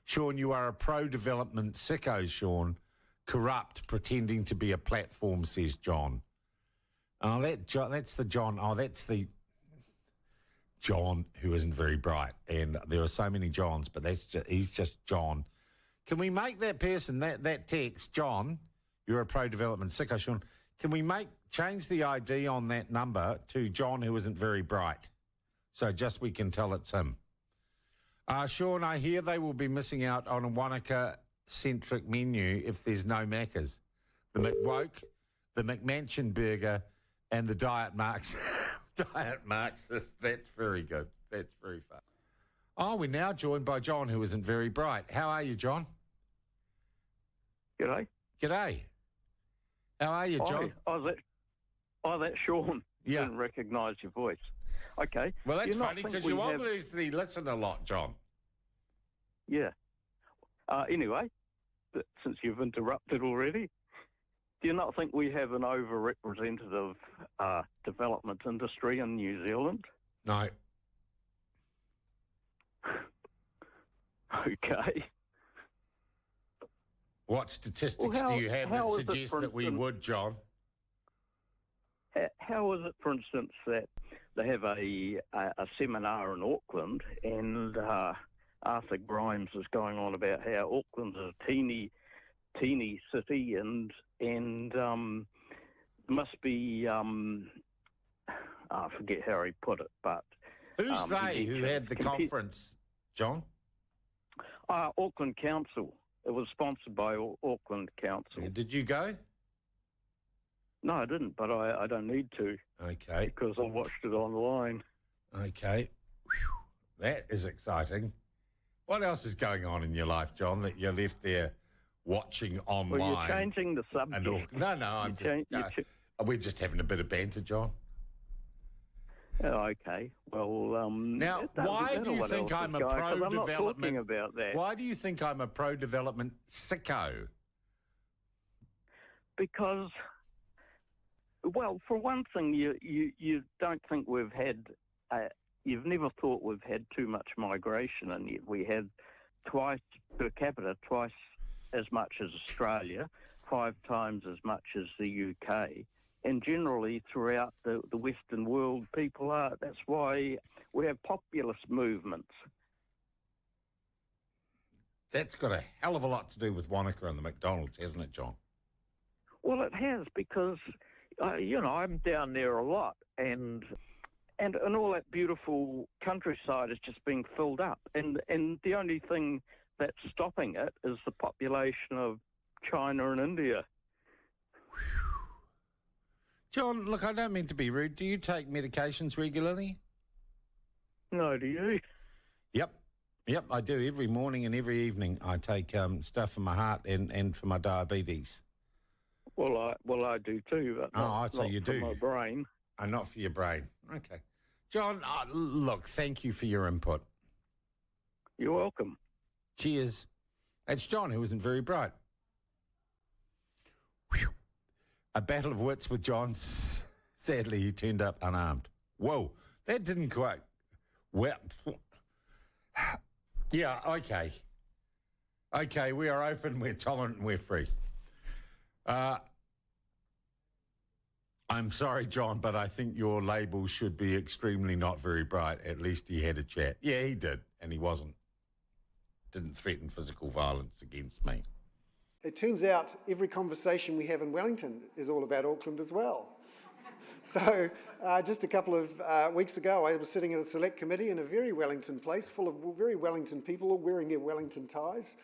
Sean, you are a pro-development sicko, Sean. Corrupt, pretending to be a platform, says John. Oh, that's the John. Oh, that's the John who isn't very bright. And there are so many Johns, but he's just John. Can we make that person, that text, John, you're a pro-development sicko, Sean, can we change the ID on that number to John who isn't very bright? So just we can tell it's him. Sean, I hear they will be missing out on a Wanaka-centric menu if there's no Maccas. The McWoke, the McMansion burger, and the Diet Marks. Diet Marxist. That's very good. That's very fun. Oh, we're now joined by John, who isn't very bright. How are you, John? G'day. G'day. How are you, John? That's Sean. Yeah. Didn't recognise your voice. Okay. Well, that's funny because you obviously listen a lot, John. Yeah. Anyway, since you've interrupted already, do you not think we have an overrepresentative development industry in New Zealand? No. Okay. What statistics do you have that suggest that we would, John? How is it, for instance, that they have a seminar in Auckland and Arthur Grimes is going on about how Auckland's a teeny city and must be, I forget how he put it, but... Who's they who had the conference, John? Auckland Council. It was sponsored by Auckland Council. Yeah, did you go? No, I didn't, but I don't need to. Okay. Because I watched it online. Okay. Whew. That is exciting. What else is going on in your life, John, that you're left there watching online? Well, you're changing the subject. We're just having a bit of banter, John. Oh, okay. Well, now, why do you think I'm a pro-development? I'm not talking about that. Why do you think I'm a pro-development sicko? Because, well, for one thing, you don't think we've had. You've never thought we've had too much migration, and yet we had twice as much as Australia, 5 times as much as the UK. And generally throughout the Western world, people are. That's why we have populist movements. That's got a hell of a lot to do with Wanaka and the McDonald's, hasn't it, John? Well, it has, because, I'm down there a lot, and all that beautiful countryside is just being filled up. And the only thing that's stopping it is the population of China and India. Whew. John, look, I don't mean to be rude. Do you take medications regularly? No, do you? Yep, I do. Every morning and every evening I take stuff for my heart and for my diabetes. Well, I do too, but not for my brain. Oh, not for your brain. Okay. John, look, thank you for your input. You're welcome. Cheers. It's John, who isn't very bright. Whew. A battle of wits with John. Sadly, he turned up unarmed. Whoa, that didn't quite... Well, yeah, okay. Okay, we are open, we're tolerant, and we're free. I'm sorry, John, but I think your label should be extremely not very bright. At least he had a chat. Yeah, he did, and he didn't threaten physical violence against me. It turns out every conversation we have in Wellington is all about Auckland as well. So just a couple of weeks ago, I was sitting in a select committee in a very Wellington place full of very Wellington people all wearing their Wellington ties.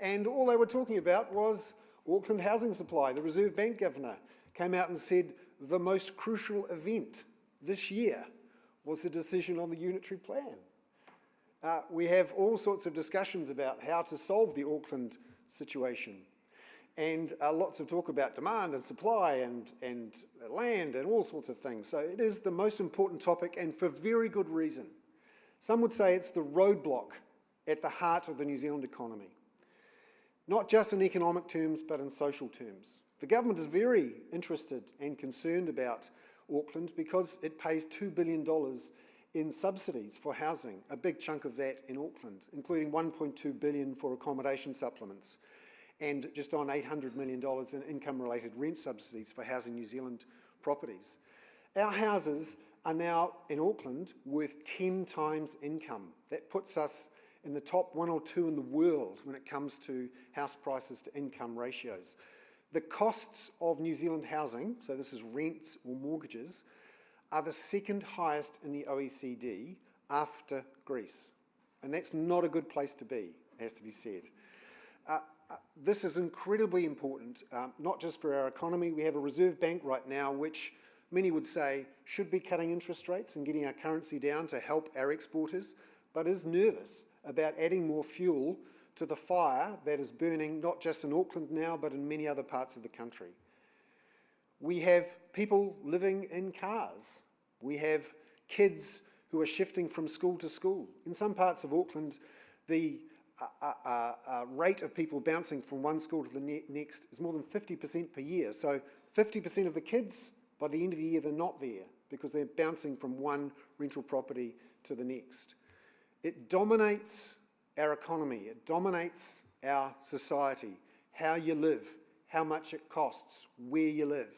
And all they were talking about was Auckland housing supply. The Reserve Bank governor came out and said the most crucial event this year was the decision on the unitary plan. We have all sorts of discussions about how to solve the Auckland situation. And lots of talk about demand and supply and land and all sorts of things. So it is the most important topic, and for very good reason. Some would say it's the roadblock at the heart of the New Zealand economy. Not just in economic terms, but in social terms. The government is very interested and concerned about Auckland because it pays $2 billion in subsidies for housing, a big chunk of that in Auckland, including $1.2 billion for accommodation supplements and just on $800 million in income-related rent subsidies for Housing New Zealand properties. Our houses are now in Auckland worth 10 times income. That puts us in the top 1 or 2 in the world when it comes to house prices to income ratios. The costs of New Zealand housing, so this is rents or mortgages, are the second highest in the OECD after Greece. And that's not a good place to be, has to be said. This is incredibly important, not just for our economy. We have a Reserve Bank right now which many would say should be cutting interest rates and getting our currency down to help our exporters, but is nervous about adding more fuel to the fire that is burning not just in Auckland now, but in many other parts of the country. We have people living in cars. We have kids who are shifting from school to school. In some parts of Auckland, the rate of people bouncing from one school to the next is more than 50% per year. So 50% of the kids, by the end of the year, they're not there because they're bouncing from one rental property to the next. It dominates our economy. It dominates our society, how you live, how much it costs, where you live.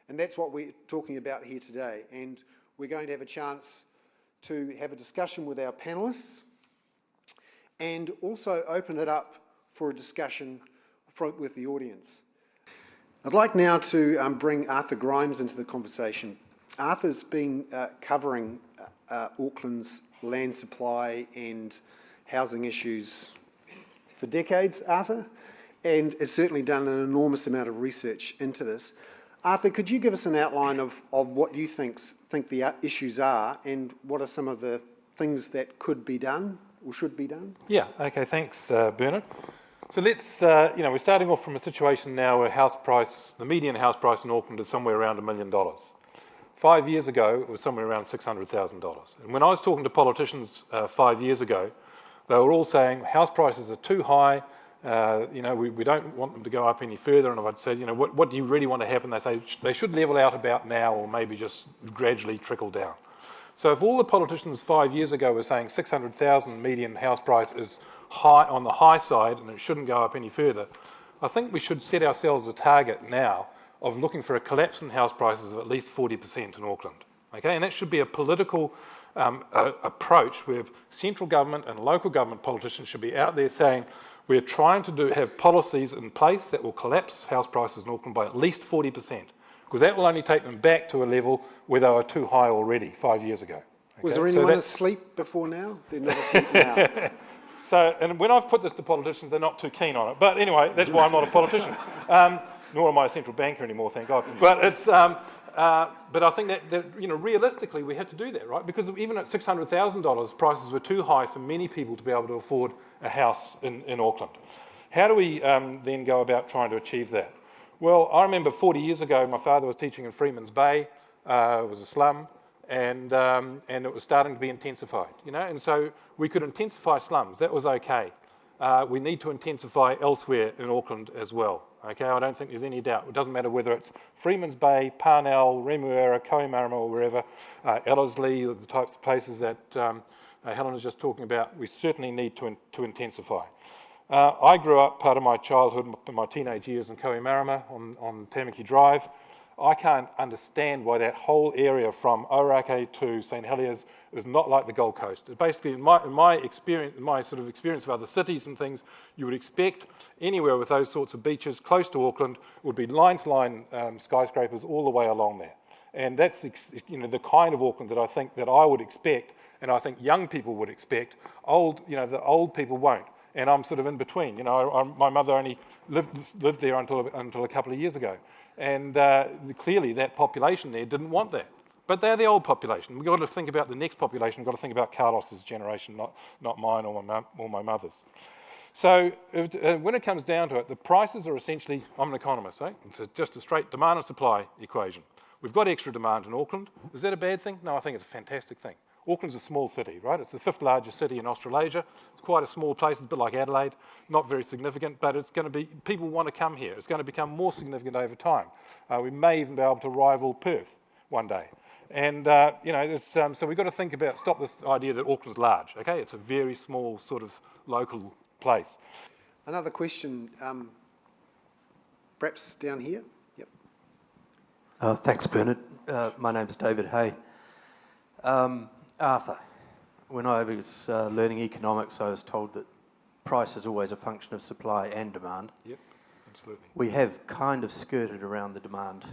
And that's what we're talking about here today. And we're going to have a chance to have a discussion with our panellists and also open it up for a discussion with the audience. I'd like now to bring Arthur Grimes into the conversation. Arthur's been covering Auckland's land supply and housing issues for decades, Arthur, and has certainly done an enormous amount of research into this. Arthur, could you give us an outline of what you think the issues are and what are some of the things that could be done or should be done? Yeah, okay, thanks, Bernard. So let's, we're starting off from a situation now where the median house price in Auckland is somewhere around $1 million. 5 years ago, it was somewhere around $600,000. And when I was talking to politicians 5 years ago, they were all saying house prices are too high, we don't want them to go up any further. And if I'd said, what do you really want to happen? They say they should level out about now or maybe just gradually trickle down. So if all the politicians 5 years ago were saying 600,000 median house price is high on the high side and it shouldn't go up any further, I think we should set ourselves a target now of looking for a collapse in house prices of at least 40% in Auckland. Okay, and that should be a political approach where central government and local government politicians should be out there saying we're trying to have policies in place that will collapse house prices in Auckland by at least 40%, because that will only take them back to a level where they were too high already 5 years ago. Okay? Was there anyone asleep before now? They're not asleep now. So, and when I've put this to politicians, they're not too keen on it. But anyway, that's why I'm not a politician. Nor am I a central banker anymore, thank God. But it's, but I think that realistically we had to do that, right? Because even at $600,000, prices were too high for many people to be able to afford a house in Auckland. How do we then go about trying to achieve that? Well, I remember 40 years ago, my father was teaching in Freeman's Bay. It was a slum, and it was starting to be intensified, and so we could intensify slums. That was okay. We need to intensify elsewhere in Auckland as well. Okay, I don't think there's any doubt. It doesn't matter whether it's Freeman's Bay, Parnell, Remuera, Kohimarama, or wherever, Ellerslie, the types of places that Helen was just talking about. We certainly need to intensify. I grew up part of my childhood, my teenage years in Kohimarama on Tamaki Drive. I can't understand why that whole area from Orake to St Heliers is not like the Gold Coast. Basically, in my experience, of other cities and things, you would expect anywhere with those sorts of beaches close to Auckland would be line-to-line skyscrapers all the way along there. And that's the kind of Auckland that I think that I would expect, and I think young people would expect. The old people won't. And I'm sort of in between. My mother only lived there until a couple of years ago. And clearly that population there didn't want that. But they're the old population. We've got to think about the next population. We've got to think about Carlos's generation, not mine or my mother's. So when it comes down to it, the prices are essentially, I'm an economist, it's just a straight demand and supply equation. We've got extra demand in Auckland. Is that a bad thing? No, I think it's a fantastic thing. Auckland's a small city, right? It's the 5th largest city in Australasia. It's quite a small place. It's a bit like Adelaide, not very significant, but it's going to be, people want to come here. It's going to become more significant over time. We may even be able to rival Perth one day. And, so we've got to think about, stop this idea that Auckland's large, okay? It's a very small sort of local place. Another question, perhaps down here. Yep. Thanks, Bernard. My name's David Hay. Arthur, when I was learning economics, I was told that price is always a function of supply and demand. Yep, absolutely. We have kind of skirted around the demand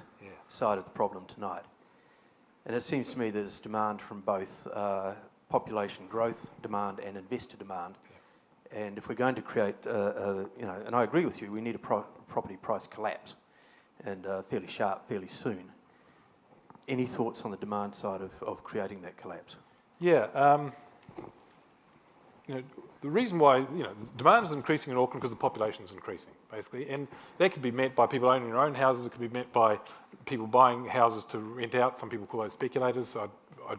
side of the problem tonight. And it seems to me there's demand from both population growth demand and investor demand. Yeah. And if we're going to create, and I agree with you, we need a property price collapse, and fairly sharp, fairly soon. Any thoughts on the demand side of creating that collapse? Yeah, the reason why, demand is increasing in Auckland because the population is increasing, basically. And that could be met by people owning their own houses. It could be met by people buying houses to rent out. Some people call those speculators. I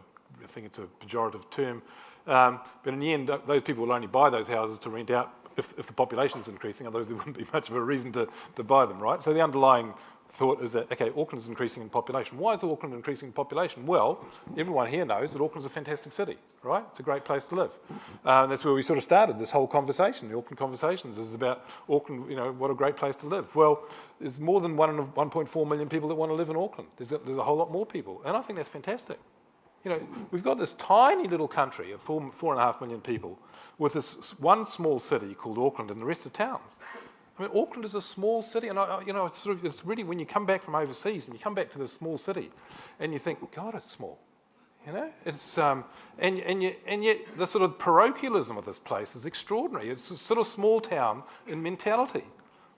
think it's a pejorative term. But in the end, those people will only buy those houses to rent out if the population is increasing. Otherwise, there wouldn't be much of a reason to buy them, right? So the underlying thought is that, okay, Auckland's increasing in population. Why is Auckland increasing in population? Well, everyone here knows that Auckland's a fantastic city, right? It's a great place to live. That's where we sort of started this whole conversation. The Auckland Conversations is about Auckland, what a great place to live. Well, there's more than 1.4 million people that want to live in Auckland. There's a whole lot more people, and I think that's fantastic. We've got this tiny little country of 4.5 million people with this one small city called Auckland and the rest are towns. I mean, Auckland is a small city, and it's really when you come back from overseas and you come back to this small city, and you think, God, it's small, It's and yet the sort of parochialism of this place is extraordinary. It's a sort of small town in mentality.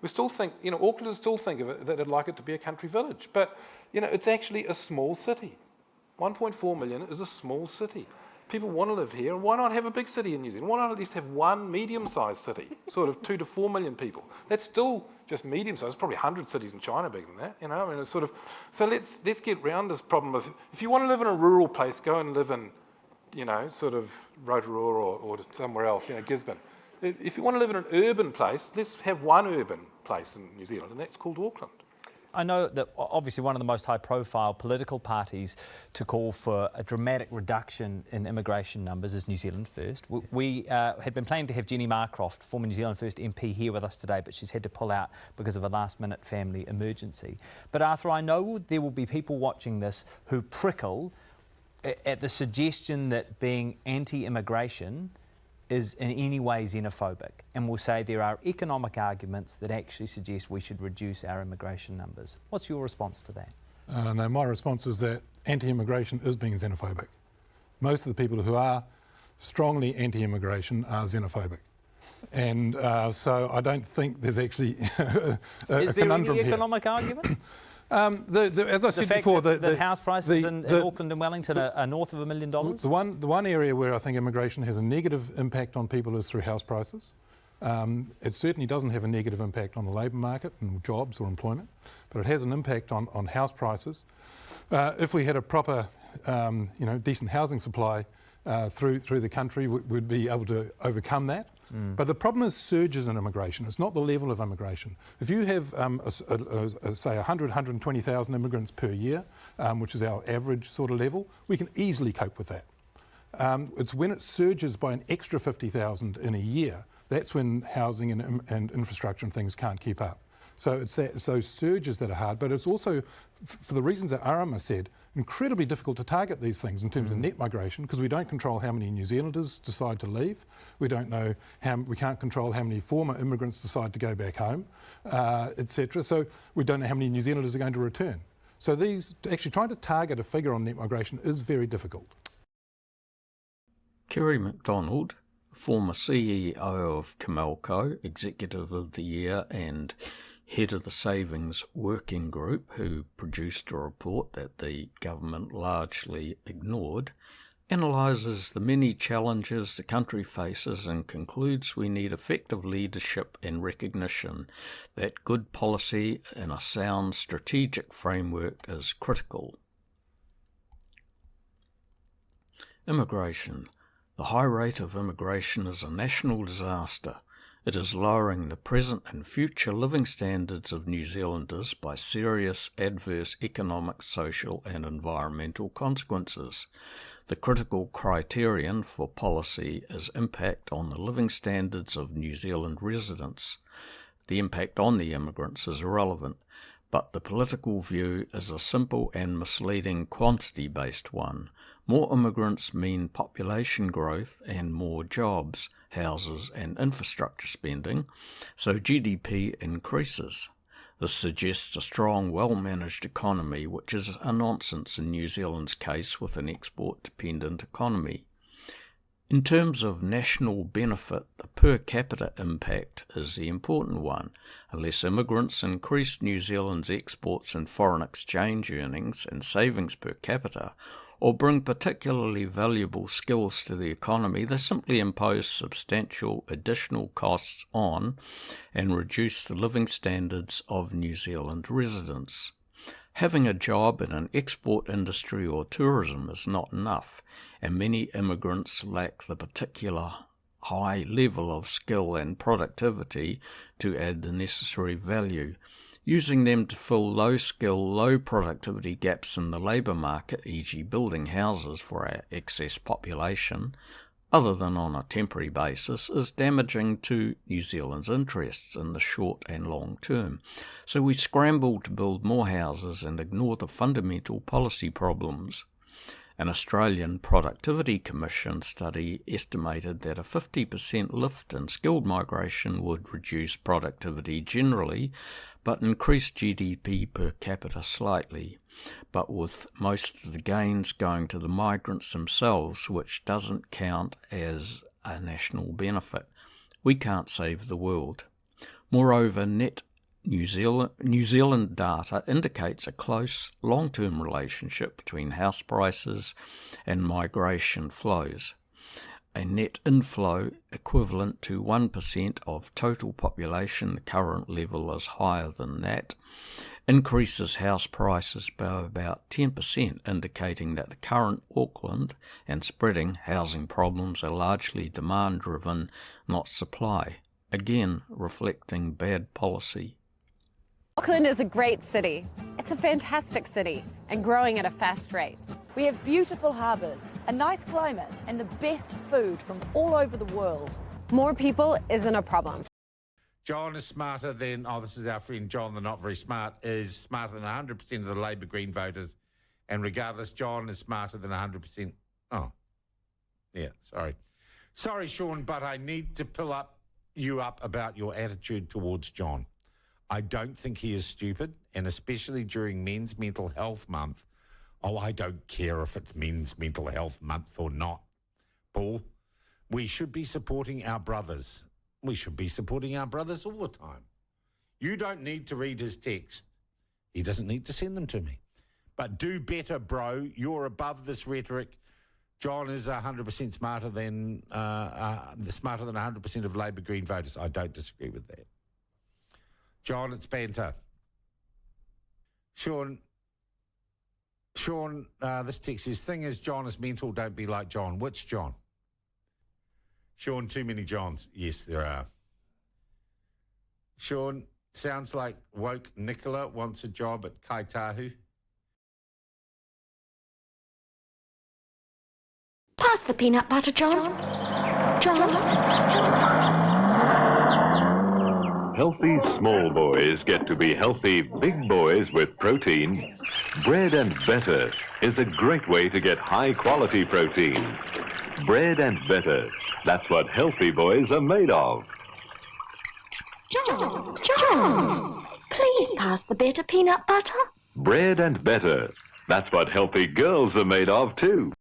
We still think, Aucklanders still think of it that they'd like it to be a country village, but it's actually a small city. 1.4 million is a small city. People want to live here, and why not have a big city in New Zealand? Why not at least have one medium-sized city, sort of 2 to 4 million people? That's still just medium-sized. There's probably 100 cities in China bigger than that, it's sort of... So let's get round this problem of, if you want to live in a rural place, go and live in, sort of Rotorua or somewhere else, Gisborne. If you want to live in an urban place, let's have one urban place in New Zealand, and that's called Auckland. I know that obviously one of the most high-profile political parties to call for a dramatic reduction in immigration numbers is New Zealand First. We had been planning to have Jenny Marcroft, former New Zealand First MP, here with us today, but she's had to pull out because of a last-minute family emergency. But Arthur, I know there will be people watching this who prickle at the suggestion that being anti-immigration is in any way xenophobic, and will say there are economic arguments that actually suggest we should reduce our immigration numbers. What's your response to that? No, my response is that anti-immigration is being xenophobic. Most of the people who are strongly anti-immigration are xenophobic. And so I don't think there's actually is there any economic argument? As I said before, the house prices in Auckland and Wellington are north of $1 million? The one area where I think immigration has a negative impact on people is through house prices. It certainly doesn't have a negative impact on the labour market and jobs or employment, but it has an impact on house prices. If we had a proper, decent housing supply through the country, we'd be able to overcome that. But the problem is surges in immigration. It's not the level of immigration. If you have, say, 120,000 immigrants per year, which is our average sort of level, we can easily cope with that. It's when it surges by an extra 50,000 in a year, that's when housing and infrastructure and things can't keep up. So it's those surges that are hard, but it's also, for the reasons that Arama said, incredibly difficult to target these things in terms of net migration, because we don't control how many New Zealanders decide to leave. We don't know we can't control how many former immigrants decide to go back home, etc. So we don't know how many New Zealanders are going to return. So actually trying to target a figure on net migration is very difficult. Kerry McDonald, former CEO of Comelco, Executive of the Year and head of the Savings Working Group, who produced a report that the government largely ignored, analyses the many challenges the country faces and concludes we need effective leadership and recognition that good policy and a sound strategic framework is critical. Immigration. The high rate of immigration is a national disaster. It is lowering the present and future living standards of New Zealanders by serious adverse economic, social and environmental consequences. The critical criterion for policy is impact on the living standards of New Zealand residents. The impact on the immigrants is irrelevant, but the political view is a simple and misleading quantity-based one. More immigrants mean population growth and more jobs, houses and infrastructure spending, so GDP increases. This suggests a strong, well-managed economy, which is a nonsense in New Zealand's case with an export-dependent economy. In terms of national benefit, the per capita impact is the important one. Unless immigrants increase New Zealand's exports and foreign exchange earnings and savings per capita, or bring particularly valuable skills to the economy, they simply impose substantial additional costs on and reduce the living standards of New Zealand residents. Having a job in an export industry or tourism is not enough, and many immigrants lack the particular high level of skill and productivity to add the necessary value. Using them to fill low-skill, low-productivity gaps in the labour market, e.g. building houses for our excess population, other than on a temporary basis, is damaging to New Zealand's interests in the short and long term. So we scramble to build more houses and ignore the fundamental policy problems. An Australian Productivity Commission study estimated that a 50% lift in skilled migration would reduce productivity generally, but increase GDP per capita slightly, but with most of the gains going to the migrants themselves, which doesn't count as a national benefit. We can't save the world. Moreover, net New Zealand data indicates a close long-term relationship between house prices and migration flows. A net inflow equivalent to 1% of total population, the current level is higher than that, increases house prices by about 10%, indicating that the current Auckland and spreading housing problems are largely demand-driven, not supply, again reflecting bad policy. Auckland is a great city. It's a fantastic city and growing at a fast rate. We have beautiful harbours, a nice climate and the best food from all over the world. More people isn't a problem. John is smarter than, this is our friend John, the not very smart, is smarter than 100% of the Labour Green voters. And regardless, John is smarter than 100%. Sorry, Sean, but I need to pull you up about your attitude towards John. I don't think he is stupid, and especially during Men's Mental Health Month. I don't care if it's Men's Mental Health Month or not, Paul. We should be supporting our brothers. We should be supporting our brothers all the time. You don't need to read his text. He doesn't need to send them to me. But do better, bro. You're above this rhetoric. John is 100% smarter than 100% of Labour Green voters. I don't disagree with that. John, it's banter. Sean, this text says, thing is, John is mental, don't be like John. Which John? Sean, too many Johns. Yes, there are. Sean, sounds like woke Nicola wants a job at Kaitahu. Pass the peanut butter, John. John. Healthy small boys get to be healthy big boys with protein. Bread and Better is a great way to get high-quality protein. Bread and Better, that's what healthy boys are made of. John, please pass the better peanut butter. Bread and Better, that's what healthy girls are made of too.